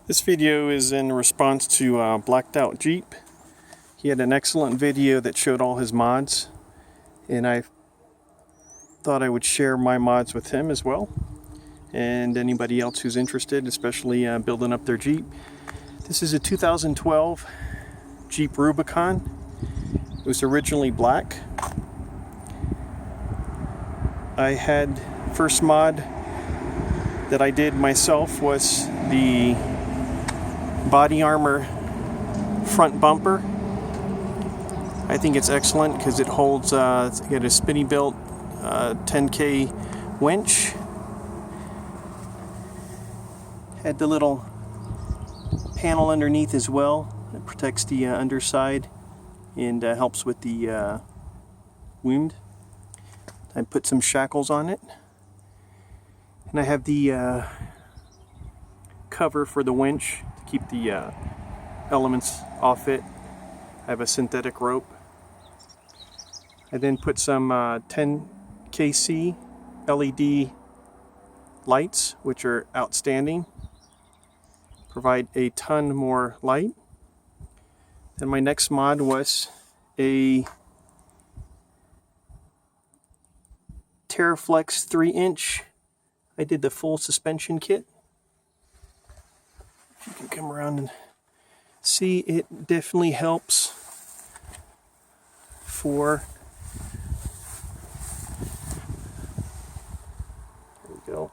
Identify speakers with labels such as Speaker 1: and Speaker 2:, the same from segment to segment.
Speaker 1: This video is in response to Blacked Out Jeep. He had an excellent video that showed all his mods, and I thought I would share my mods with him as well, and anybody else who's interested, especially building up their Jeep. This is a 2012 Jeep Rubicon. It was originally black. I had first mod that I did myself was the body armor front bumper. I think it's excellent because it holds it's got a Smitybuilt 10K winch. Had the little panel underneath as well. It protects the underside and helps with the wound. I put some shackles on it, and I have the cover for the winch to keep the elements off it. I have a synthetic rope. I then put some 10kc LED lights, which are outstanding, provide a ton more light. Then my next mod was a terraflex 3-inch. I did the full suspension kit. If you can come around and see, it definitely helps for, there we go,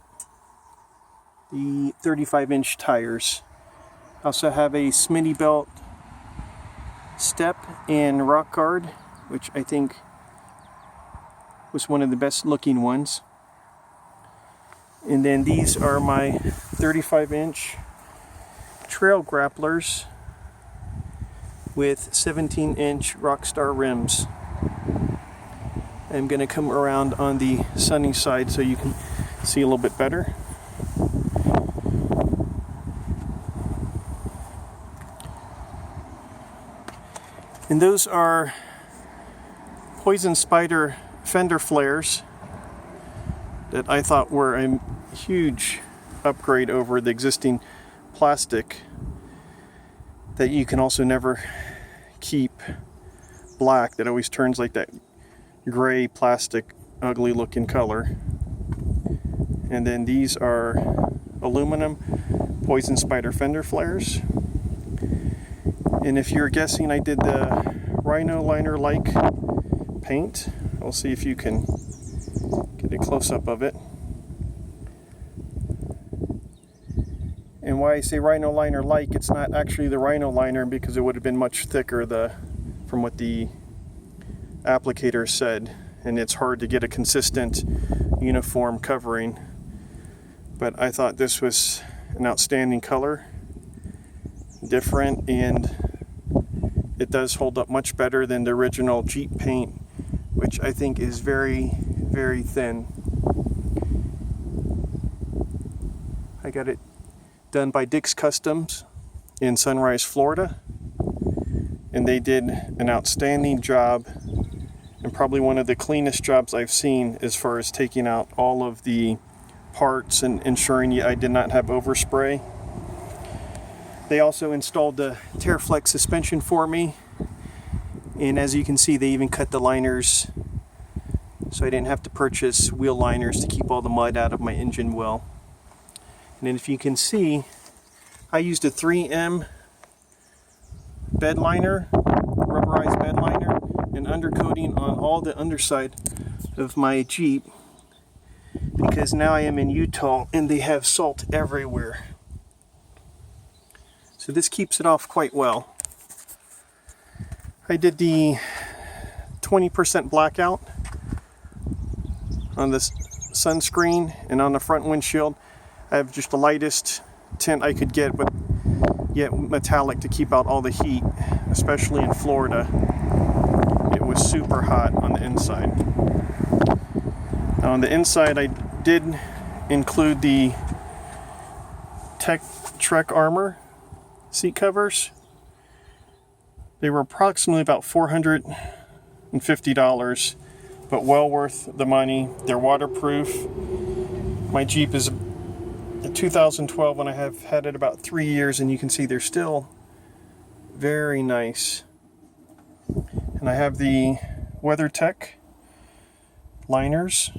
Speaker 1: the 35-inch tires. I also have a Smitybuilt step and rock guard, which I think was one of the best looking ones. And then these are my 35-inch trail grapplers with 17-inch Rockstar rims. I'm going to come around on the sunny side so you can see a little bit better. And those are Poison Spider fender flares that I thought were a huge upgrade over the existing plastic that you can also never keep black, that always turns like that gray plastic ugly looking color. And then these are aluminum Poison Spider fender flares. And if you're guessing, I did the Rhino liner like paint. We'll see if you can get a close-up of it. And why I say Rhino liner like, it's not actually the Rhino liner because it would have been much thicker from what the applicator said, and it's hard to get a consistent uniform covering. But I thought this was an outstanding color, different, and it does hold up much better than the original Jeep paint, which I think is very, very thin. I got it done by Dick's Customs in Sunrise, Florida, and they did an outstanding job, and probably one of the cleanest jobs I've seen as far as taking out all of the parts and ensuring I did not have overspray. They also installed the terraflex suspension for me, and as you can see, they even cut the liners so I didn't have to purchase wheel liners to keep all the mud out of my engine well. And then if you can see, I used a 3M bed liner, rubberized bed liner, and undercoating on all the underside of my Jeep, because now I am in Utah and they have salt everywhere. So this keeps it off quite well. I did the 20% blackout on this sunscreen, and on the front windshield I have just the lightest tint I could get, but yet metallic to keep out all the heat, especially in Florida. It was super hot on the inside. Now on the inside I did include the Trek Armor seat covers. They were approximately about $450, but well worth the money. They're waterproof. My Jeep is a 2012 one. I have had it about 3 years, and you can see they're still very nice. And I have the WeatherTech liners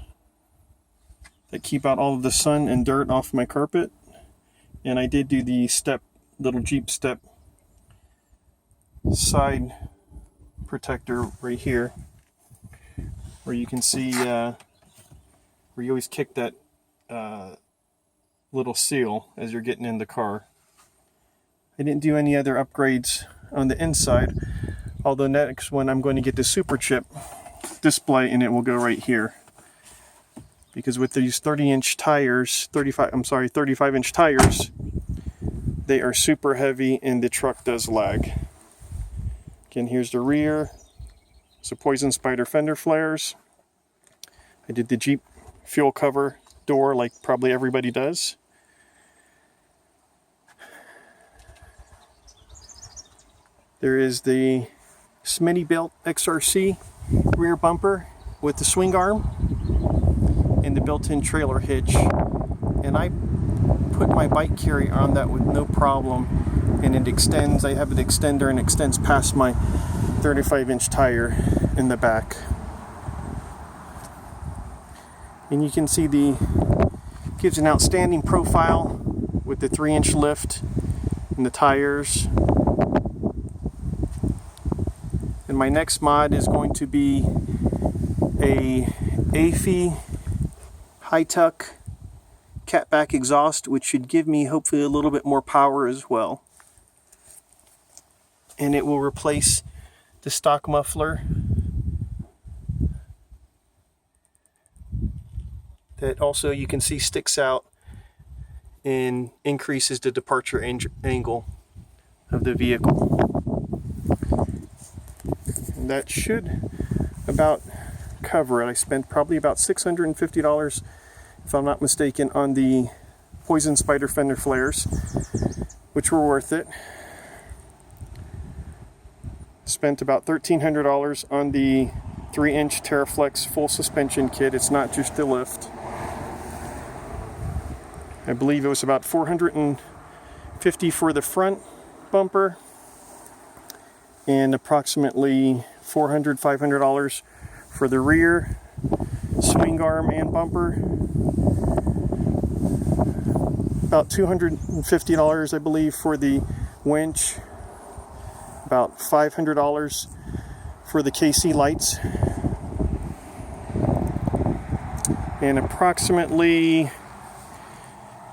Speaker 1: that keep out all of the sun and dirt off my carpet. And I did do the little Jeep step side protector right here, where you can see where you always kick that little seal as you're getting in the car. I didn't do any other upgrades on the inside, although next one I'm going to get the Super Chip display, and it will go right here. Because with these 35-inch tires, they are super heavy and the truck does lag. Again, here's the rear. So Poison Spider fender flares. I did the Jeep fuel cover door like probably everybody does. There is the Smitybuilt XRC rear bumper with the swing arm and the built-in trailer hitch. And I put my bike carrier on that with no problem, and it extends. I have an extender and extends past my 35-inch tire in the back. And you can see gives an outstanding profile with the 3-inch lift and the tires. And my next mod is going to be a AFI high-tuck catback exhaust, which should give me hopefully a little bit more power as well. And it will replace the stock muffler that also you can see sticks out and increases the departure angle of the vehicle. And that should about cover it. I spent probably about $650, if I'm not mistaken, on the Poison Spider fender flares, which were worth it. Spent about $1,300 on the 3-inch Terraflex full suspension kit. It's not just the lift. I believe it was about $450 for the front bumper and approximately $400-$500 for the rear swing arm and bumper. About $250, I believe, for the winch. About $500 for the KC lights. And approximately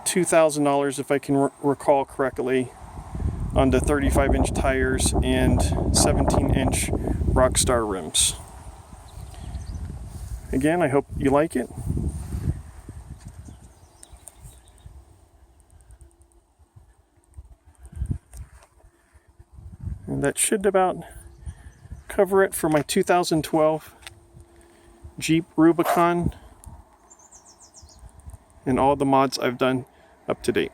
Speaker 1: $2,000, if I can recall correctly, on the 35-inch tires and 17-inch Rockstar rims. Again, I hope you like it. And that should about cover it for my 2012 Jeep Rubicon and all the mods I've done up to date.